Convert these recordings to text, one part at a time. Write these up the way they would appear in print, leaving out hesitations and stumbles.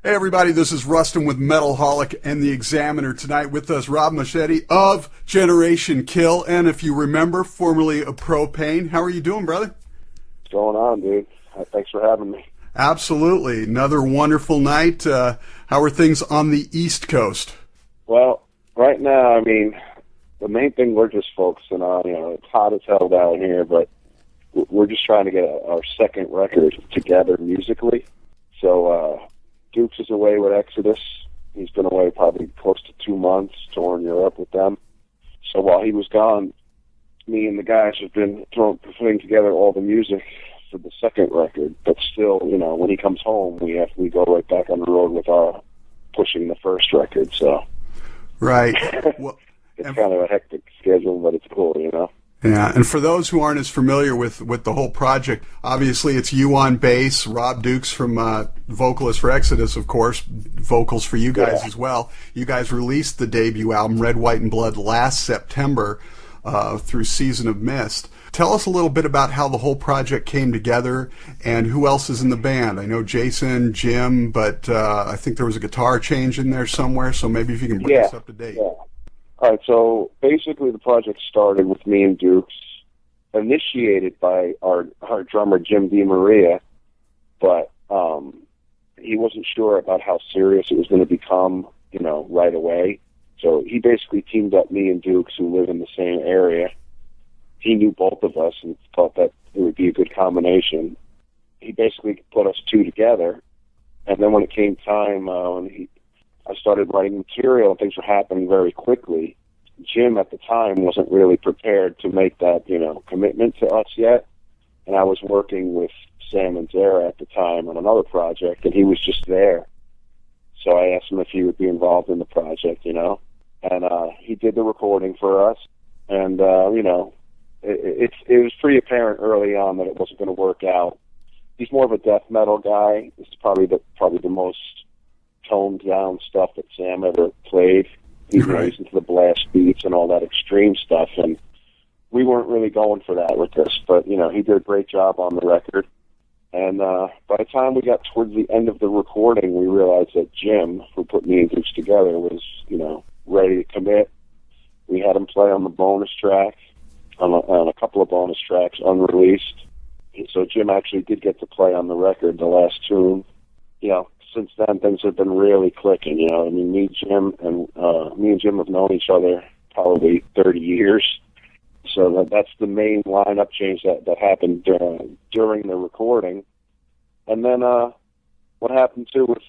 Hey everybody, this is Rustin with Metalholic and the Examiner. Tonight with us, Rob Moschetti of Generation Kill, and if you remember, formerly of Propane. How are you doing, brother? What's going on, dude? Thanks for having me. Absolutely. Another wonderful night. How are things on the East Coast? Well, right now, I mean, the main thing we're just focusing on, it's hot as hell down here, but we're just trying to get our second record together musically. So, Dukes is away with Exodus. He's been away probably close to 2 months, touring Europe with them. So while he was gone, me and the guys have been putting together all the music for the second record. But still, when he comes home, we go right back on the road with our pushing the first record. So, right. Well, it's kind of a hectic schedule, but it's cool, Yeah, and for those who aren't as familiar with the whole project, obviously it's you on bass, Rob Dukes from vocalist for Exodus, of course, vocals for you guys as well. You guys released the debut album, Red, White, and Blood, last September through Season of Mist. Tell us a little bit about how the whole project came together and who else is in the band. I know Jason, Jim, but I think there was a guitar change in there somewhere, so maybe if you can bring us up to date. Yeah. All right, so basically the project started with me and Dukes, initiated by our drummer, Jim DeMaria, but he wasn't sure about how serious it was going to become, right away. So he basically teamed up me and Dukes, who live in the same area. He knew both of us and thought that it would be a good combination. He basically put us two together, and then when it came time, I started writing material and things were happening very quickly. Jim at the time wasn't really prepared to make that, commitment to us yet. And I was working with Sam and Zara at the time on another project, and he was just there. So I asked him if he would be involved in the project, and he did the recording for us. And, it was pretty apparent early on that it wasn't going to work out. He's more of a death metal guy. This is probably the most toned down stuff that Sam ever played. He's into the blast beats and all that extreme stuff, and we weren't really going for that with this, but he did a great job on the record. And by the time we got towards the end of the recording, we realized that Jim, who put me and Dukes together, was ready to commit. We had him play on the bonus track, on a couple of bonus tracks unreleased. So Jim actually did get to play on the record, the last tune. Since then, things have been really clicking. me and Jim have known each other probably 30 years. So that's the main lineup change that happened during the recording. And then what happened too with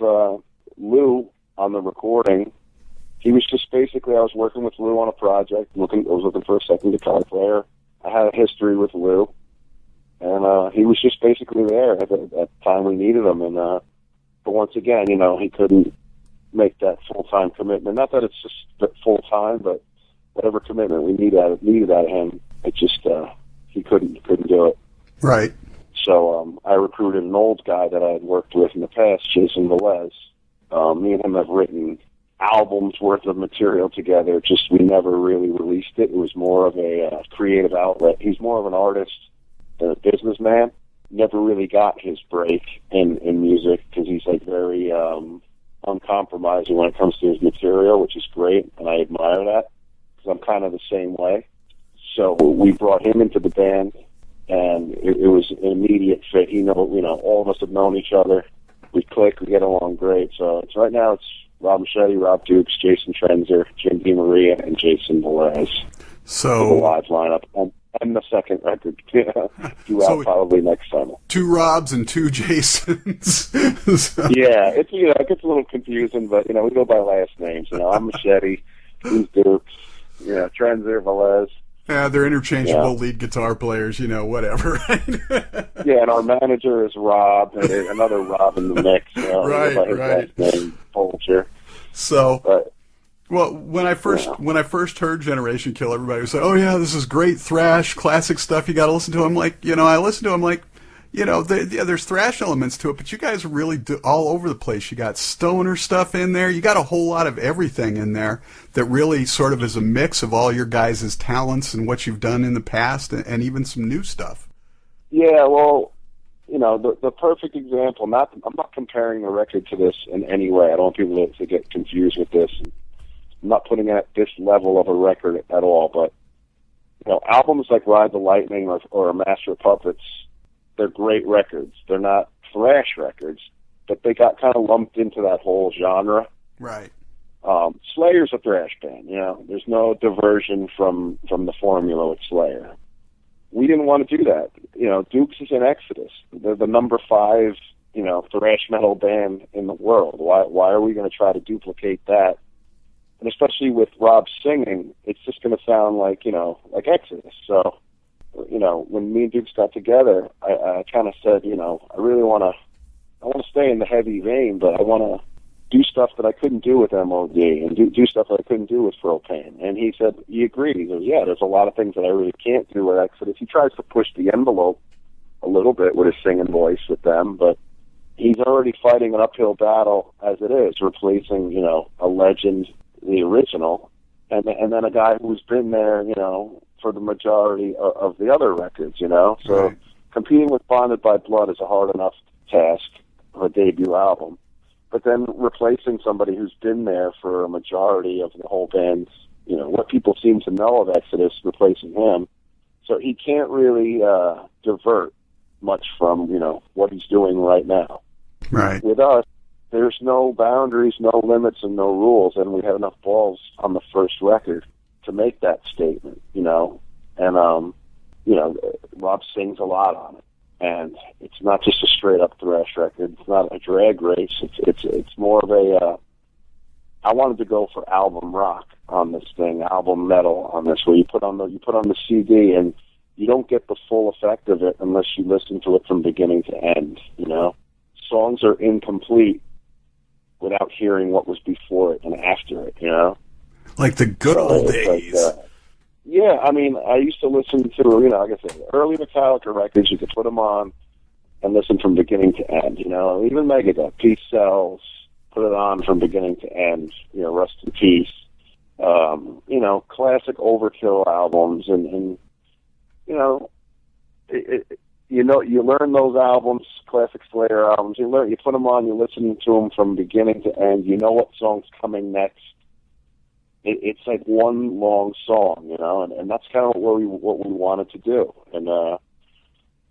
Lou on the recording, he was just basically, I was working with Lou on a project. I was looking for a second guitar player. I had a history with Lou, and he was just basically there at the time we needed him. And but once again, he couldn't make that full-time commitment. Not that it's just full-time, but whatever commitment we needed out of him, it just he couldn't do it. Right. So I recruited an old guy that I had worked with in the past, Jason Velez. Me and him have written albums worth of material together. Just we never really released it. It was more of a creative outlet. He's more of an artist than a businessman. Never really got his break in music because he's very uncompromising when it comes to his material, which is great, and I admire that because I'm kind of the same way. So we brought him into the band, and it was an immediate fit. All of us have known each other. We click, we get along great. So right now it's Rob Moschetti, Rob Dukes, Jason Trenzer, Jim DeMaria, and Jason Velez. So the live lineup. And the second record due out probably next summer. 2 Robs and 2 Jasons. So. Yeah, it gets a little confusing, but we go by last names. I'm Moschetti, he's Dukes, Trenzer, Velez. Yeah, they're interchangeable lead guitar players, whatever. Yeah, and our manager is Rob, and another Rob in the mix. Right. Last name, Bolger. So. Well, when I first heard Generation Kill, everybody was like, "Oh yeah, this is great thrash, classic stuff. You got to listen to." I'm like, I listened to. I'm like, there's thrash elements to it, but you guys really do all over the place. You got stoner stuff in there. You got a whole lot of everything in there that really sort of is a mix of all your guys' talents and what you've done in the past, and even some new stuff. Yeah, well, the perfect example. I'm not comparing the record to this in any way. I don't want people to get confused with this. I'm not putting it at this level of a record at all. But albums like Ride the Lightning or Master of Puppets, they're great records. They're not thrash records, but they got kind of lumped into that whole genre. Right. Slayer's a thrash band. There's no diversion from the formula with Slayer. We didn't want to do that. Dukes is in Exodus. They're the number 5, thrash metal band in the world. Why are we going to try to duplicate that? And especially with Rob singing, it's just going to sound like Exodus. So, when me and Dukes got together, I kind of said, I really want to stay in the heavy vein, but I want to do stuff that I couldn't do with MOD and do stuff that I couldn't do with Propane. And he said, he agreed. He goes, yeah, there's a lot of things that I really can't do with Exodus. He tries to push the envelope a little bit with his singing voice with them, but he's already fighting an uphill battle as it is, replacing, a legend, the original, and then a guy who's been there, for the majority of the other records, So Right. Competing with Bonded by Blood is a hard enough task of a debut album. But then replacing somebody who's been there for a majority of the whole band's, what people seem to know of Exodus, replacing him. So he can't really divert much from, what he's doing right now. Right. With us, there's no boundaries, no limits, and no rules, and we have enough balls on the first record to make that statement, And, Rob sings a lot on it. And it's not just a straight up thrash record. It's not a drag race. It's more of a. I wanted to go for album rock on this thing, album metal on this, where you put on the CD and you don't get the full effect of it unless you listen to it from beginning to end. Songs are incomplete without hearing what was before it and after it. Like the good old days. Yeah, I mean, I used to listen to, like I said, early Metallica records. You could put them on and listen from beginning to end. Even Megadeth, Peace Sells, put it on from beginning to end. Rest in Peace. Classic Overkill albums, and you learn those albums, classic Slayer albums. You put them on, you listen to them from beginning to end. You know what song's coming next. It's like one long song, and that's kind of what we wanted to do. And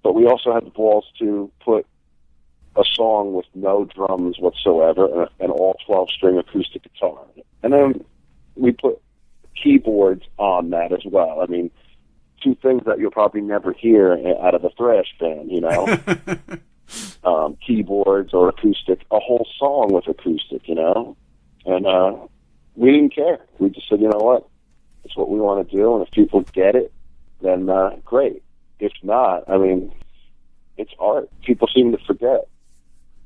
but we also had the balls to put a song with no drums whatsoever and all 12-string acoustic guitar. And then we put keyboards on that as well. I mean, two things that you'll probably never hear out of a thrash band, keyboards or acoustic, a whole song with acoustic, and we didn't care. We just said, you know what? It's what we want to do, and if people get it, then great. If not, I mean, it's art. People seem to forget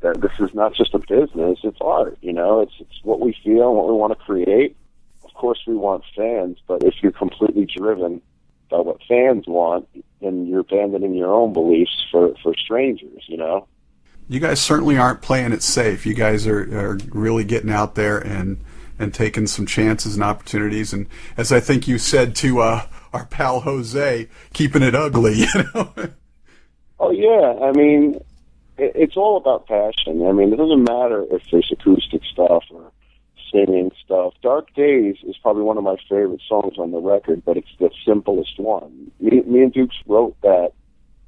that this is not just a business, it's art, It's what we feel and what we want to create. Of course, we want fans, but if you're completely driven by what fans want, then you're abandoning your own beliefs for strangers, You guys certainly aren't playing it safe. You guys are really getting out there and taking some chances and opportunities. And as I think you said to our pal Jose, keeping it ugly, Oh, yeah. I mean, it's all about passion. I mean, it doesn't matter if there's acoustic stuff or singing stuff. Dark Days is probably one of my favorite songs on the record, but it's the simplest one. Me and Dukes wrote that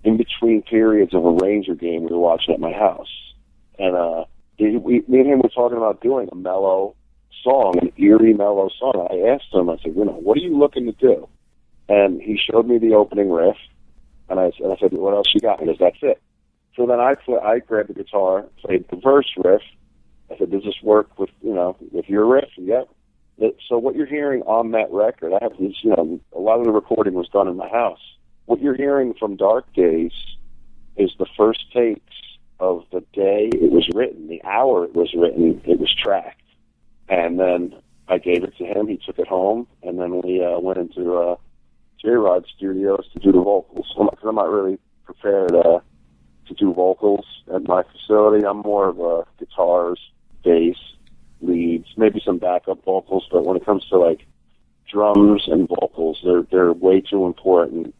in between periods of a Ranger game we were watching at my house. And me and him were talking about doing a mellow song, an eerie, mellow song. I asked him, I said, what are you looking to do? And he showed me the opening riff, and I said, what else you got? He goes, that's it. So then I grabbed the guitar, played the verse riff. I said, does this work with your riff? Yep. So what you're hearing on that record, I have this, a lot of the recording was done in my house. What you're hearing from Dark Days is the first takes of the day it was written, the hour it was written, it was tracked. And then I gave it to him. He took it home, and then we went into J-Rod Studios to do the vocals. Because I'm not really prepared to do vocals at my facility. I'm more of a guitars, bass, leads, maybe some backup vocals. But when it comes to like drums and vocals, they're way too important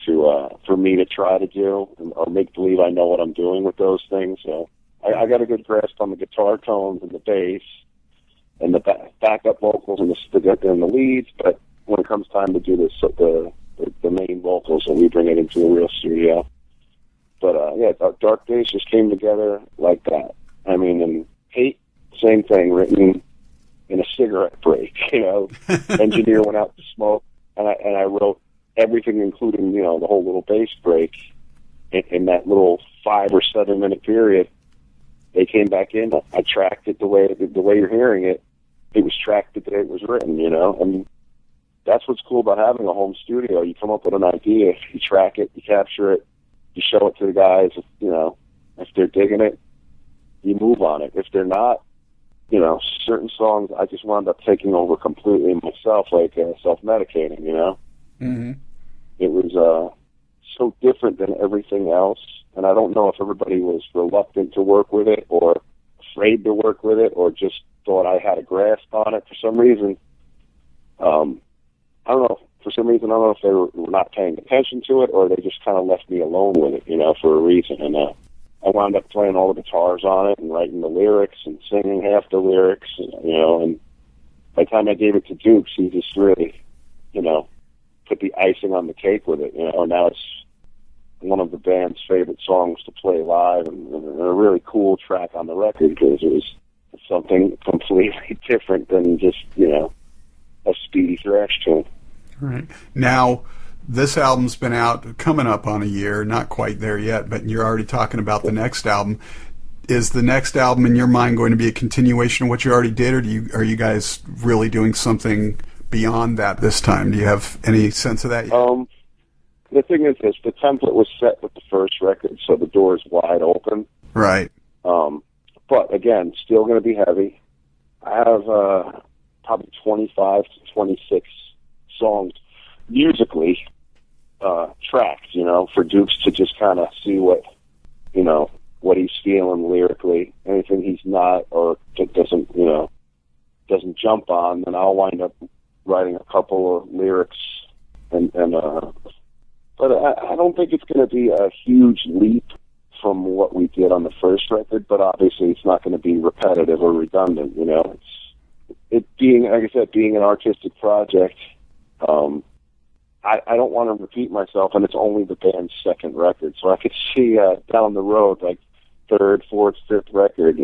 for me to try to do or make believe I know what I'm doing with those things. So I got a good grasp on the guitar tones and the bass and the backup vocals and the leads. But when it comes time to do this, the main vocals, and we bring it into a real studio. But yeah, Dark Days just came together like that. I mean, and Hate, same thing, written in a cigarette break. Engineer went out to smoke, and I wrote everything, including the whole little bass break, in that little 5 or 7 minute period. They came back in. I tracked it the way you're hearing it. It was tracked the day it was written. And that's what's cool about having a home studio. You come up with an idea, you track it, you capture it, you show it to the guys. If they're digging it, you move on it. If they're not, certain songs I just wound up taking over completely myself, like self-medicating. Mm-hmm. It was so different than everything else, and I don't know if everybody was reluctant to work with it or afraid to work with it or just thought I had a grasp on it for some reason. I don't know. For some reason, I don't know if they were not paying attention to it or they just kind of left me alone with it, for a reason. And I wound up playing all the guitars on it and writing the lyrics and singing half the lyrics, and by the time I gave it to Dukes, he just really, put the icing on the cake with it, and now it's one of the band's favorite songs to play live and a really cool track on the record because it was something completely different than just, a speedy thrash tune. Right. Now, this album's been out, coming up on a year, not quite there yet, but you're already talking about the next album. Is the next album, in your mind, going to be a continuation of what you already did, or are you guys really doing something beyond that this time? Do you have any sense of that yet? The thing is this, the template was set with the first record, so the door is wide open. Right. But, again, still going to be heavy. I have probably 25 to 26 songs musically tracked, for Dukes to just kind of see what he's feeling lyrically. Anything he's not or doesn't jump on, then I'll wind up writing a couple of lyrics but I don't think it's going to be a huge leap from what we did on the first record, but obviously it's not going to be repetitive or redundant, It being, like I said, being an artistic project, I don't want to repeat myself, and it's only the band's second record, so I could see down the road, like third, fourth, fifth record,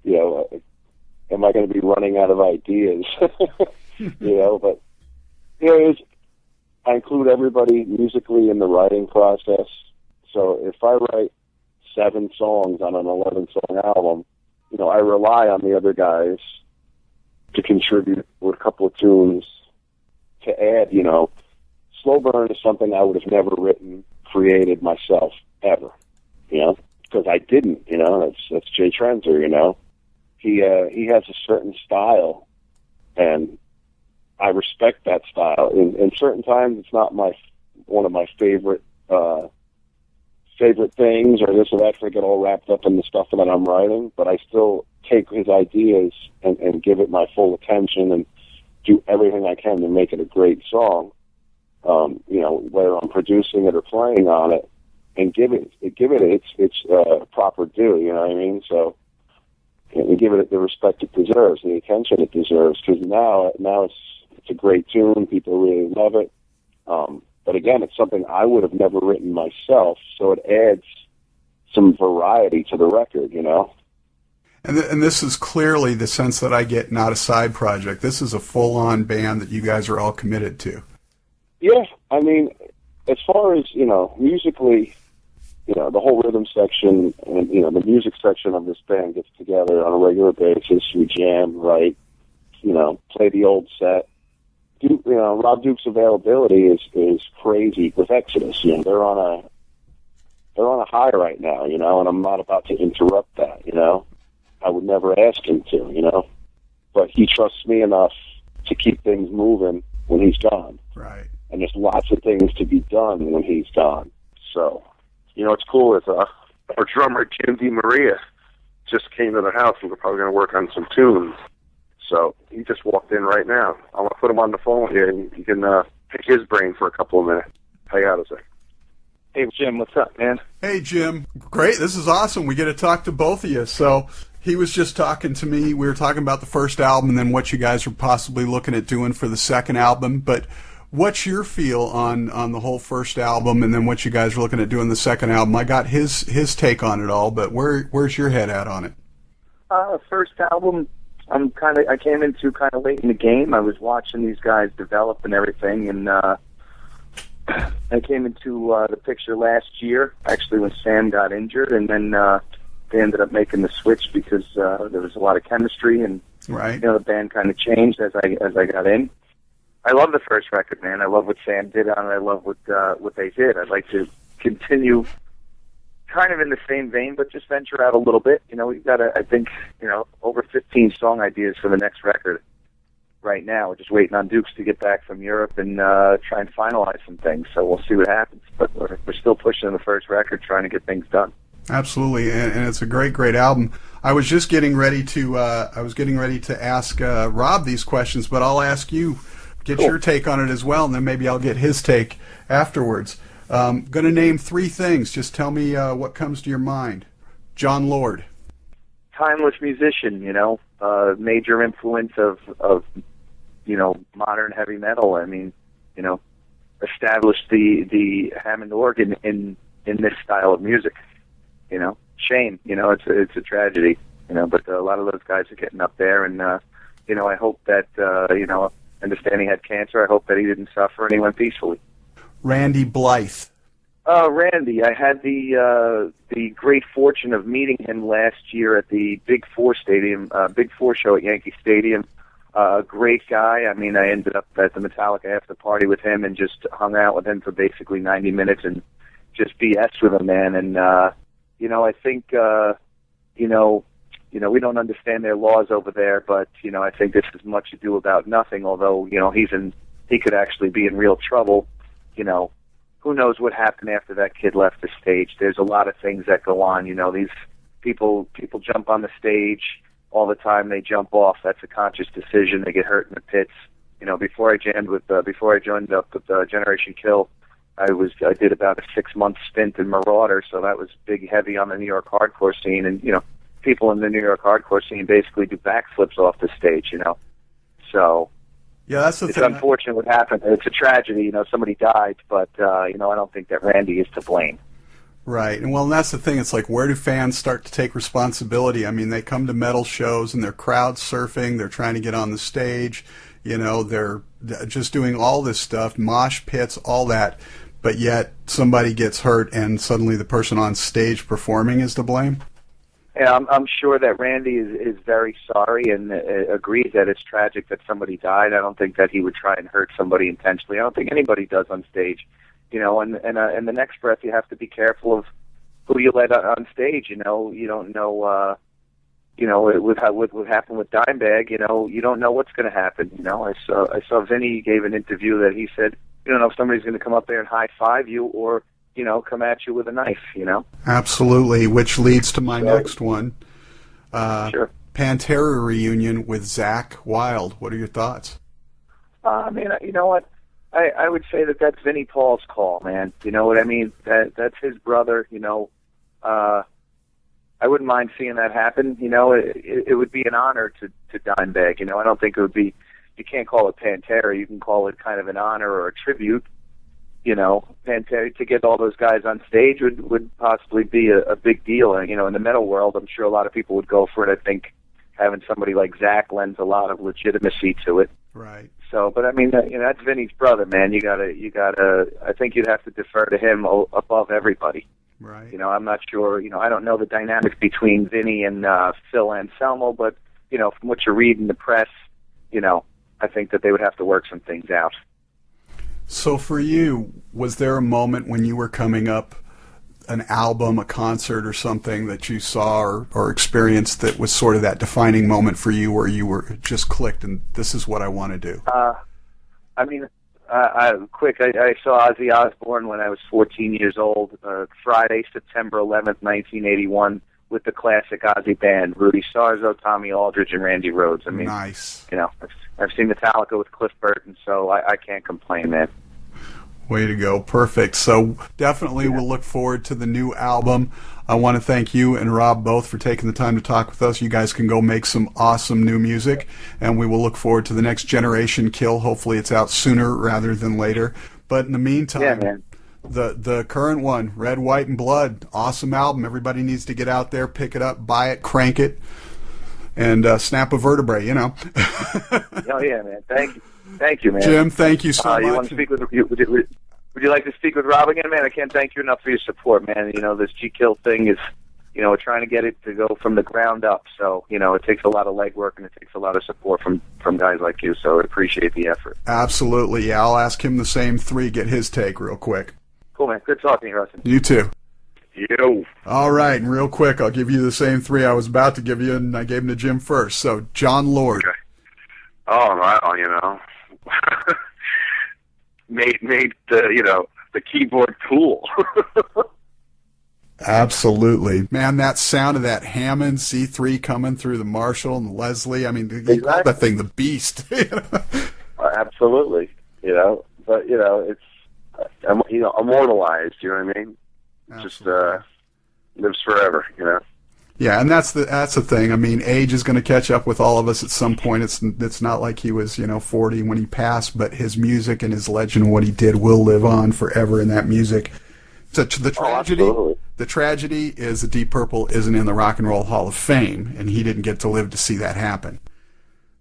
am I going to be running out of ideas? But I include everybody musically in the writing process. So if I write 7 songs on an 11-song album, I rely on the other guys to contribute with a couple of tunes to add, Slow Burn is something I would have never written, created myself, ever, because I didn't, that's Jay Trenzer, He has a certain style, and I respect that style. In certain times, it's not one of my favorite things or this or that, so I get all wrapped up in the stuff that I'm writing, but I still take his ideas and give it my full attention and do everything I can to make it a great song, whether I'm producing it or playing on it, and give it its proper due, you know what I mean? So, and give it the respect it deserves, the attention it deserves, because now it's a great tune, people really love it, but again, it's something I would have never written myself, so it adds some variety to the record, And this is clearly the sense that I get, not a side project. This is a full-on band that you guys are all committed to. Yeah, I mean, as far as, musically, the whole rhythm section and, the music section of this band gets together on a regular basis. We jam, write, play the old set. Rob Duke's availability is crazy with Exodus. They're on a high right now, and I'm not about to interrupt that, I would never ask him to, but he trusts me enough to keep things moving when he's gone. Right. And there's lots of things to be done when he's gone. So, what's cool is our drummer, Jim DeMaria, just came to the house, and we're probably going to work on some tunes. So he just walked in right now. I'm going to put him on the phone here, and you can pick his brain for a couple of minutes. Hang on a second. Hey, Jim, what's up, man? Hey, Jim. Great. This is awesome. We get to talk to both of you. So he was just talking to me. We were talking about the first album and then what you guys are possibly looking at doing for the second album. But what's your feel on the whole first album and then what you guys are looking at doing the second album? I got his take on it all, but where's your head at on it? First album, I came into kind of late in the game. I was watching these guys develop and everything, and I came into the picture last year, actually, when Sam got injured, and then they ended up making the switch because there was a lot of chemistry, and right. The band kind of changed as I got in. I love the first record, man. I love what Sam did on it. I love what they did. I'd like to continue kind of in the same vein, but just venture out a little bit. We've got, I think, over 15 song ideas for the next record right now. We're just waiting on Dukes to get back from Europe and try and finalize some things. So we'll see what happens. But we're still pushing the first record, trying to get things done. Absolutely, and it's a great album. I was just getting ready to ask Rob these questions, but I'll ask you, get your take on it as well, and then maybe I'll get his take afterwards. Going to name 3 things. Just tell me what comes to your mind. John Lord. Timeless musician, major influence of modern heavy metal. I mean, established the Hammond organ in this style of music. Shame. It's a tragedy. But a lot of those guys are getting up there, and I hope that understand he had cancer. I hope that he didn't suffer and he went peacefully. Randy Blythe. Randy, I had the great fortune of meeting him last year at the Big Four show at Yankee Stadium. Great guy. I mean, I ended up at the Metallica after party with him and just hung out with him for basically 90 minutes and just BS with him, man. And I think we don't understand their laws over there, but I think this is much ado about nothing. Although he could actually be in real trouble. Who knows what happened after that kid left the stage? There's a lot of things that go on. These people jump on the stage all the time. They jump off. That's a conscious decision. They get hurt in the pits. Before I joined up with Generation Kill, I did about a 6-month stint in Marauder, so that was big, heavy on the New York hardcore scene. And people in the New York hardcore scene basically do backflips off the stage. So. Yeah, that's the it's thing. It's unfortunate what happened. It's a tragedy, somebody died, but, I don't think that Randy is to blame. Right. And well, that's the thing. It's like, where do fans start to take responsibility? I mean, they come to metal shows and they're crowd surfing. They're trying to get on the stage. They're just doing all this stuff, mosh pits, all that. But yet somebody gets hurt and suddenly the person on stage performing is to blame. Yeah, I'm sure that Randy is very sorry and agrees that it's tragic that somebody died. I don't think that he would try and hurt somebody intentionally. I don't think anybody does on stage. And the next breath, you have to be careful of who you let on stage. You don't know. With what happened with Dimebag, you don't know what's going to happen. I saw Vinny gave an interview that he said, you don't know if somebody's going to come up there and high five you or come at you with a knife, Absolutely, which leads to my next one. Sure. Pantera reunion with Zakk Wylde. What are your thoughts? I mean, you know what? I would say that that's Vinnie Paul's call, man. You know what I mean? That's his brother, I wouldn't mind seeing that happen. It would be an honor to Dimebag. I don't think it would be, you can't call it Pantera, you can call it kind of an honor or a tribute. Pantera, to get all those guys on stage would possibly be a big deal. And, in the metal world, I'm sure a lot of people would go for it. I think having somebody like Zakk lends a lot of legitimacy to it. Right. So, but I mean, that's Vinny's brother, man. You gotta, I think you'd have to defer to him above everybody. Right. I'm not sure, I don't know the dynamics between Vinny and Phil Anselmo, but, from what you read in the press, I think that they would have to work some things out. So for you, was there a moment when you were coming up, an album, a concert, or something that you saw or experienced that was sort of that defining moment for you where you were just clicked and this is what I want to do? I mean, I saw Ozzy Osbourne when I was 14 years old, Friday, September 11th, 1981, with the classic Ozzy band, Rudy Sarzo, Tommy Aldridge, and Randy Rhoads. I mean, nice. I've seen Metallica with Cliff Burton, so I can't complain, man. Way to go. Perfect. So definitely we'll look forward to the new album. I want to thank you and Rob both for taking the time to talk with us. You guys can go make some awesome new music, and we will look forward to the next generation Kill. Hopefully it's out sooner rather than later. But in the meantime, Yeah, man. the current one, Red, White, and Blood, awesome album. Everybody needs to get out there, pick it up, buy it, crank it, and snap a vertebrae, you know. Oh, yeah, man. Thank you, man. Jim, thank you so much. You want to speak with would you like to speak with Rob again, man? I can't thank you enough for your support, man. You know, this G-Kill thing is, you know, we're trying to get it to go from the ground up. So, you know, it takes a lot of legwork and it takes a lot of support from guys like you. So I appreciate the effort. Absolutely. Yeah, I'll ask him the same three, get his take real quick. Cool, man. Good talking to you, Rustin. You too. Yo. All right, and real quick, I'll give you the same three I was about to give you, and I gave them to Jim first. So, John Lord. Okay. Oh, well, you know, made the keyboard cool. Absolutely. Man, that sound of that Hammond C3 coming through the Marshall and the Leslie, I mean, you call that thing the Beast. Absolutely. You know, but, you know, it's, immortalized, you know what I mean? Absolutely. Just lives forever, you know? Yeah, and that's the thing. I mean, age is going to catch up with all of us at some point. It's not like he was 40 when he passed, but his music and his legend, what he did, will live on forever in that music. So the tragedy is that Deep Purple isn't in the Rock and Roll Hall of Fame, and he didn't get to live to see that happen.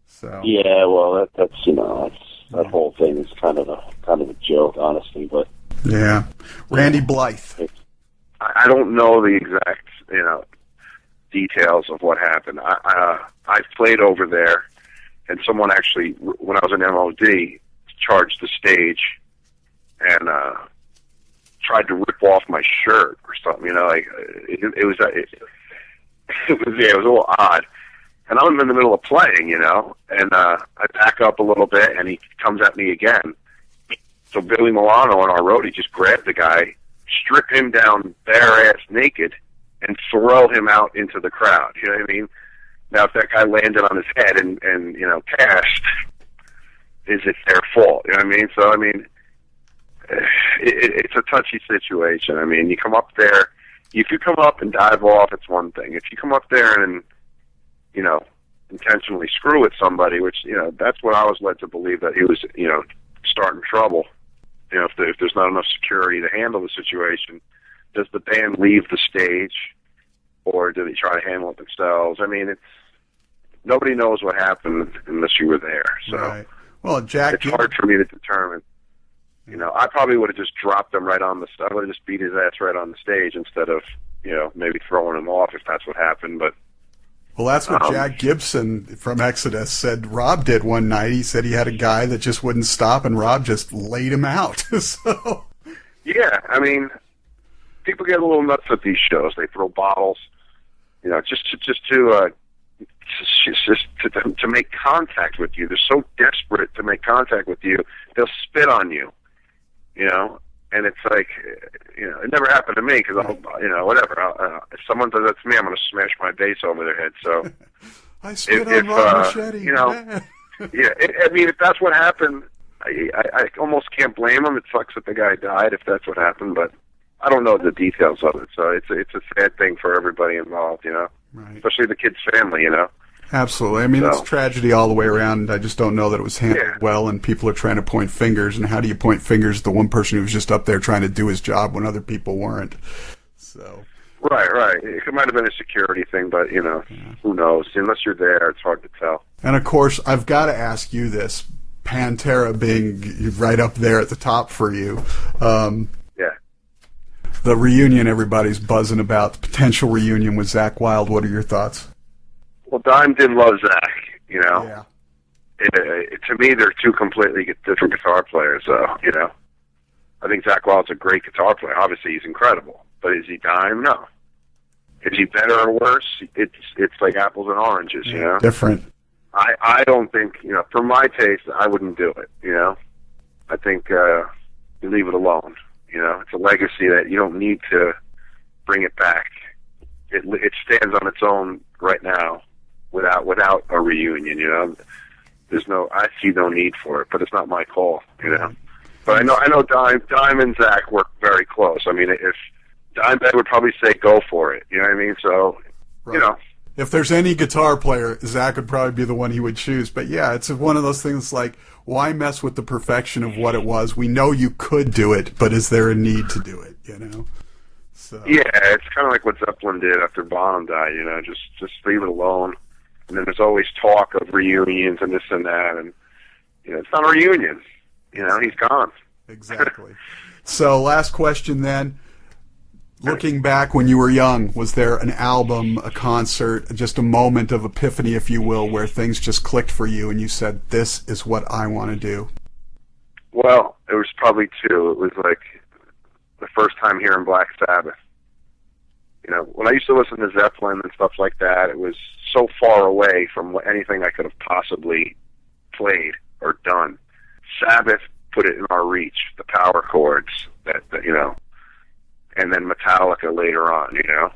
So yeah, well, that whole thing is kind of a joke, honestly. But yeah, Randy Blythe. I don't know the exact details of what happened. I played over there, and someone actually, when I was in MOD, charged the stage and tried to rip off my shirt or something. You know, like it was a little odd. And I'm in the middle of playing, you know, and I back up a little bit, and he comes at me again. So Billy Milano on our roadie just grabbed the guy, strip him down bare ass naked, and throw him out into the crowd. You know what I mean? Now, if that guy landed on his head and passed, is it their fault? You know what I mean? So, I mean, it's a touchy situation. I mean, you come up there, if you come up and dive off, it's one thing. If you come up there and, intentionally screw with somebody, which, that's what I was led to believe, that he was, starting trouble. If there's not enough security to handle the situation, does the band leave the stage, or do they try to handle it themselves? I mean, nobody knows what happened unless you were there. So, right. Well, Jack, it's hard for me to determine. I probably would have just dropped him right on the. I would have just beat his ass right on the stage instead of, maybe throwing him off if that's what happened. But well, that's what Jack Gibson from Exodus said Rob did one night. He said he had a guy that just wouldn't stop, and Rob just laid him out. So, yeah, I mean, people get a little nuts at these shows. They throw bottles, just to make contact with you. They're so desperate to make contact with you, they'll spit on you, and it's like, it never happened to me because whatever. If someone does that to me, I'm going to smash my bass over their head. So I spit on Rob Moschetti. I mean, if that's what happened, I almost can't blame him. It sucks that the guy died if that's what happened, but I don't know the details of it. So it's a sad thing for everybody involved, right. Especially the kid's family, Absolutely. I mean, it's tragedy all the way around. I just don't know that it was handled well, and people are trying to point fingers. And how do you point fingers at the one person who was just up there trying to do his job when other people weren't? So. Right. It might have been a security thing, but, who knows? Unless you're there, it's hard to tell. And, of course, I've got to ask you this, Pantera being right up there at the top for you. The reunion everybody's buzzing about, the potential reunion with Zakk Wylde. What are your thoughts? Well, Dime did love Zakk, Yeah. To me, they're two completely different guitar players, I think Zakk Wylde's a great guitar player. Obviously, he's incredible. But is he Dime? No. Is he better or worse? It's like apples and oranges, Different. I don't think, for my taste, I wouldn't do it, I think you leave it alone. It's a legacy that you don't need to bring it back. It stands on its own right now without a reunion, I see no need for it, but it's not my call, But I know Dime and Zach work very close. I mean, if Dimebag would probably say go for it, you know what I mean? So, Right. you know. If there's any guitar player, Zach would probably be the one he would choose. But yeah, it's one of those things like, why mess with the perfection of what it was? We know you could do it, but is there a need to do it, you know? So. Yeah, it's kind of like what Zeppelin did after Bonham died, you know, just leave it alone. And then there's always talk of reunions and this and that, and, you know, it's not a reunion. You know, he's gone. Exactly. So last question then. Looking back when you were young, was there an album, a concert, just a moment of epiphany, if you will, where things just clicked for you and you said, this is what I want to do? Well, it was probably two. It was like the first time hearing Black Sabbath. You know, when I used to listen to Zeppelin and stuff like that, it was so far away from anything I could have possibly played or done. Sabbath put it in our reach, the power chords, that you know, and then Metallica later on, you know.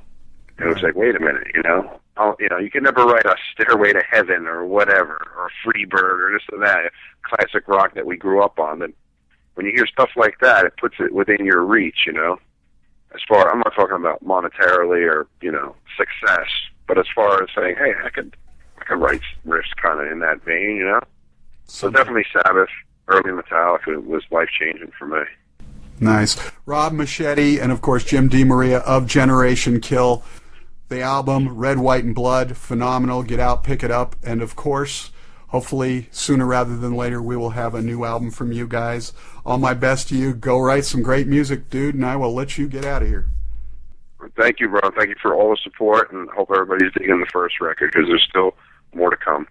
And it was like, wait a minute, you know. You can never write a Stairway to Heaven or whatever, or Freebird or this or that, classic rock that we grew up on. And when you hear stuff like that, it puts it within your reach, you know. I'm not talking about monetarily or, you know, success, but as far as saying, hey, I could write riffs kind of in that vein, you know. So definitely Sabbath, early Metallica was life-changing for me. Nice. Rob Moschetti and, of course, Jim DeMaria of Generation Kill. The album, Red, White, and Blood, phenomenal. Get out, pick it up. And, of course, hopefully sooner rather than later, we will have a new album from you guys. All my best to you. Go write some great music, dude, and I will let you get out of here. Thank you, bro. Thank you for all the support, and hope everybody's digging the first record because there's still more to come.